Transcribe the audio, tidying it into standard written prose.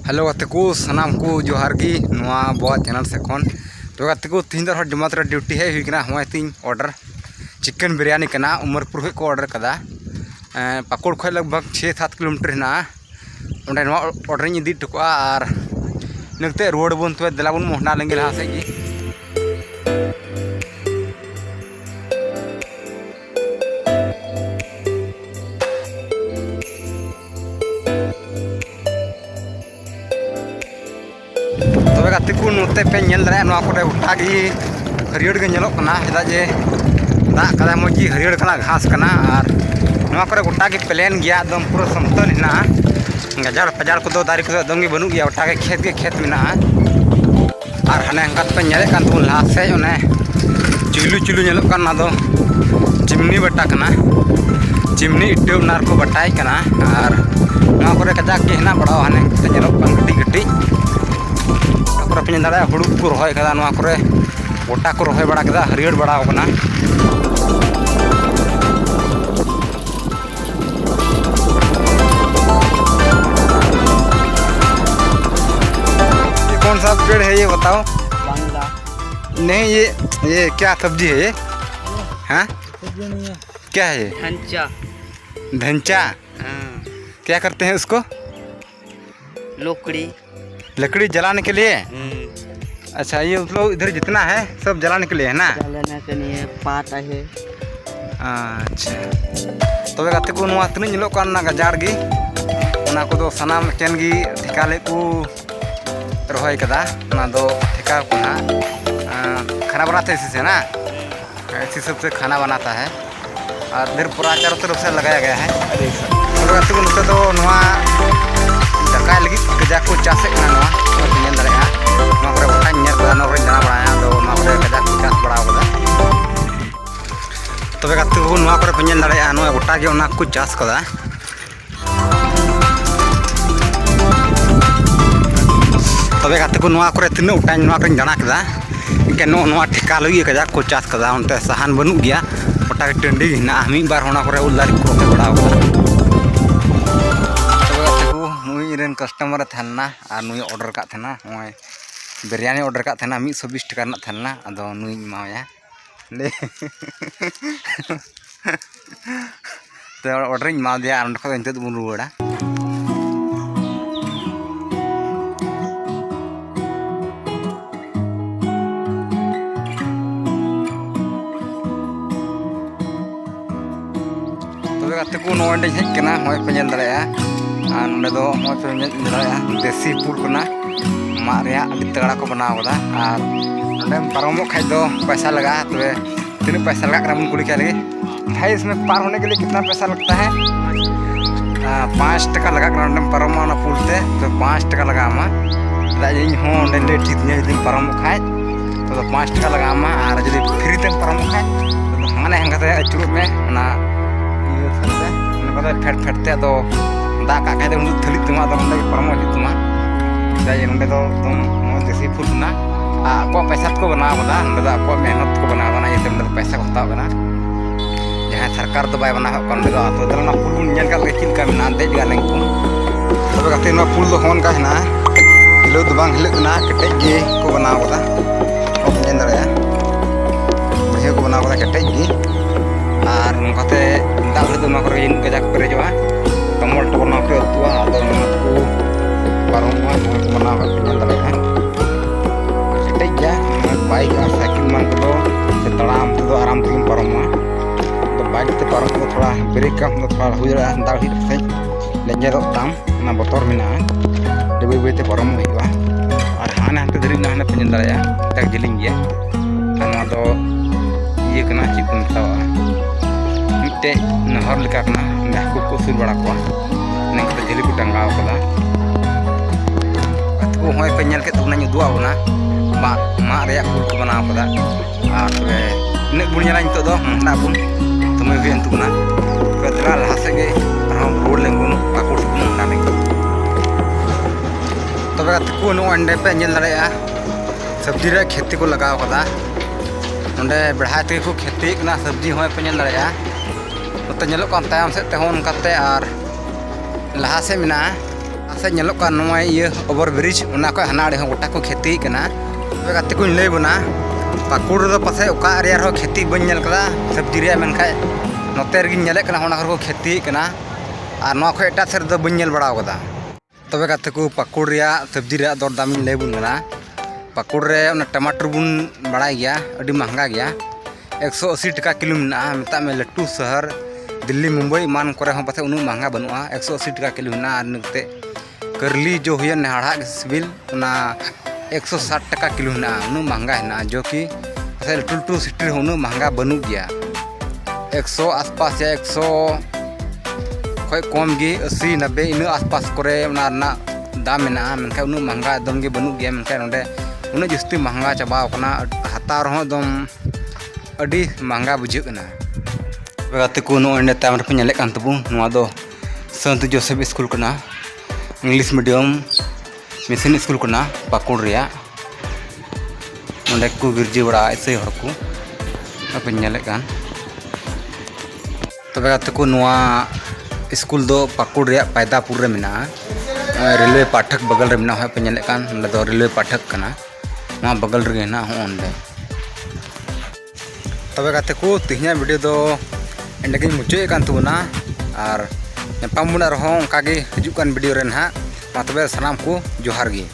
Hello गाते को सानाम को जोहार गी नवा बोआ चैनल से खन तो गाते को तीन दर जमा तर ड्यूटी है हुई कना हमारे तीन ऑर्डर चिकन बिरयानी कना उमरपुर को ऑर्डर कदा पाकुड़ खो लगभग 6-7 किलोमीटर ना उन्हें ऑर्डर इदी टुका और नगते रोड बन तो दिला बन मोहना लेंगे लहा से गी तबे गाते को नोते पे नेल दरे नवा कोरे उठा गी हरियर गे नेलो कना हेदा जे दा कदा मोजी हरियर कना घास कना और नवा कोरे गोटा गे प्लेन गया एकदम पूरा समतल हिना गजार पजार को दो दारी को दम गे बनु गया उठा के खेत मिना और हने हंगत पे नेले कान तुन ला से ओने चिलू नेलो कना दो चिमनी बटा कना चिमनी इटो नार को बटाई कना और नवा कोरे कजा के हिना बड़ा हने ते नेलो कान गटी पे हुड़ू को रहा है गोटा को रहा बड़ा हरियर बड़ा कौन सा पेड़ है ये बताओ। नहीं ये क्या सब्जी है ये? हाँ क्या है ये? धंचा। धंचा क्या करते हैं उसको? लकड़ी जलाने के लिए। अच्छा ये मतलब इधर जितना है सब जलाने के लिए है ना? जलाने के लिए पात है। अच्छा तबे गाते को नवा तने निलो कान गजार गी ओना को दो सनाम केन गी ठिकाले को रोहय कदा ना दो ठिका को ना खाना बनाते हैं इसी से ना, इसी सब से खाना बनाता है और इधर पूरा चारों तरफ से लगाया गया है। तबे गाते को नते दो नवा दकाय लगी गजा को चासे कना नवा पेन दरेया नवा करे गोटा नेर कदा नवा जना बड़ाया दो नवा करे गजा को चास बड़ा कदा तबे गाते को नवा करे पेन दरेया नवा गोटा के ओना को चास कदा तबे गाते को नवा करे तिना उटाई नवा करे जना कदा के नवा ठिका लगी गजा को चास कदा उनते सहान बनु गया गोटा के टंडी हिना मी बार होना करे उल्लारी को बड़ा कदा रेन कस्टमर थेना और नुई ऑर्डर का थेना नय बिरयानी ऑर्डर का थेना 120 टका ना थेना अदो नुई माया ले तो ऑर्डर इन मा दिया अंड खो इंते बुन रुवाड़ा तबे गाते को नोंडे हेज कना होय पेल दरेया नोडे दो मज पे देसी पुल कना मारिया अभी तगड़ा को बनाव कदा और नोडे पारमो खाई दो पैसा लगा तो तीन पैसा लगा कर कुली क्या लगे भाई इसमें पार होने के लिए कितना पैसा लगता है? 5 टका लगा कर नोडे पारमो ना पुल ते तो 5 टका लगा मा इन हो लेट दिन पारमो खाए तो 5 टका लगा मा और जब फ्री ते पारमो खाए तो हाने हंगाते अचुर में ना ये फेट फेटते तो दा का दे थली तुमा दो परमो तुमा जाए नोडे दो तुम देसी फूल ना को पैसा को बना बदा नोडे को मेहनत को बना बना ये नोडे पैसा को हताव बना जहां सरकार तो बाय बना कन दो तो दलना फूल नेल का चिल का ना दे गालें को तबे गाते ना फूल दो होन का है ना हिलो दो बांग हिलो ना कटे गे को बना बदा ओ नेन दरे बुझे को बना बदा कटे गे और नोकाते दाल दो ना करे इन गजाक करे जोआ टमाटर को ना पे तुआ आदो को पारमो बना पेन दरेया कटे जा बाइक और साइकिल मन को से तड़ाम तो आराम से पारमो तो बाइक ते पारम को थोड़ा ब्रेक कम तो थोड़ा हो जरा दाल ही से लेजे दो ताम ना बोतोर मिना डबे बेते पारमो हुआ और हाने हाते धरी ना पेन दरेया तक जिलिंग गया खाना तो ये कना चिप बतावा मिटे नहर लेका कना हाकू को सुर बड़ा को नंका झिली को टंगाव कदा को होय पे नेल के तुना दुआ बना मा रे फूल को बनाव कदा और तबे इन बुनिया इन तो ना बुन तुमे भी अंतु बना तो दला लहासे गे हम रोड लेंगुन पाकुड़ से ना लेंगुन तबे को नो अंडे पे नेल दरेया सब्जी रे खेती को लगाव कदा ओंडे बढ़ाते को खेती कना सब्जी होय पे नेल दरेया तो तायम से तेहन करते और लहा से मिना से नलोक का नवा ये ओवर ब्रिज उना को हना आड़े गोटा को खेती कना तबे गाते को लई बना पाकुड़ दो पासे ओका एरिया रो खेती बन नेल कदा सब्जी रे मेनखाय नोते रगी नेले कना होना को खेती कना और नवा को एटा सेर दो बन नेल बड़ा कदा तबे गाते को पाकुड़ रे सब्जी रे दर दाम लई बुन कना पाकुड़ रे टमाटर बुन बड़ा गया अभी महंगा गया 180 टका किलो ना मता में लट्टू शहर दिल्ली मुंबई मान करे हम पासे उनु महंगा बनुआ 180 टका किलो ना नते करली जो हुए नेहाड़ा सिविल ना 160 टका किलो ना उनु महंगा है ना जो कि पासे लट्टू सिटी उनु महंगा बनु गया 100 आसपास या 100 खय कम गे 80 90 इन आसपास करे ना दाम में मनखा उनु महंगा एकदम गे बनु गया मनखा नोडे उनु जस्ती महंगा चाबाव कना हता रहो एकदम अड़ी महंगा बुझेना गाते को नोंडे ताम रे नेले कान तबु नोआ दो संत जोसेफ स्कूल कना इंग्लिश मीडियम मिशन स्कूल कना पाकुड़ रिया नोंडे को गिरजी बड़ा ऐसे हर को अपन नेले कान तबे गाते को नोआ स्कूल दो पाकुड़ रिया पैदापुर रे मेना रेलवे पाठक बगल रे मेना है अपन नेले कान नोंडे दो रेलवे पाठक कना वहाँ बगल रे ना होंडे तबे गाते को तिहिया वीडियो दो एंडे मुचाद कान तबना और नेपाम बुना रहो ओंका गे हजुकान वीडियो रे ना मा तबे सनाम को जोहार गे।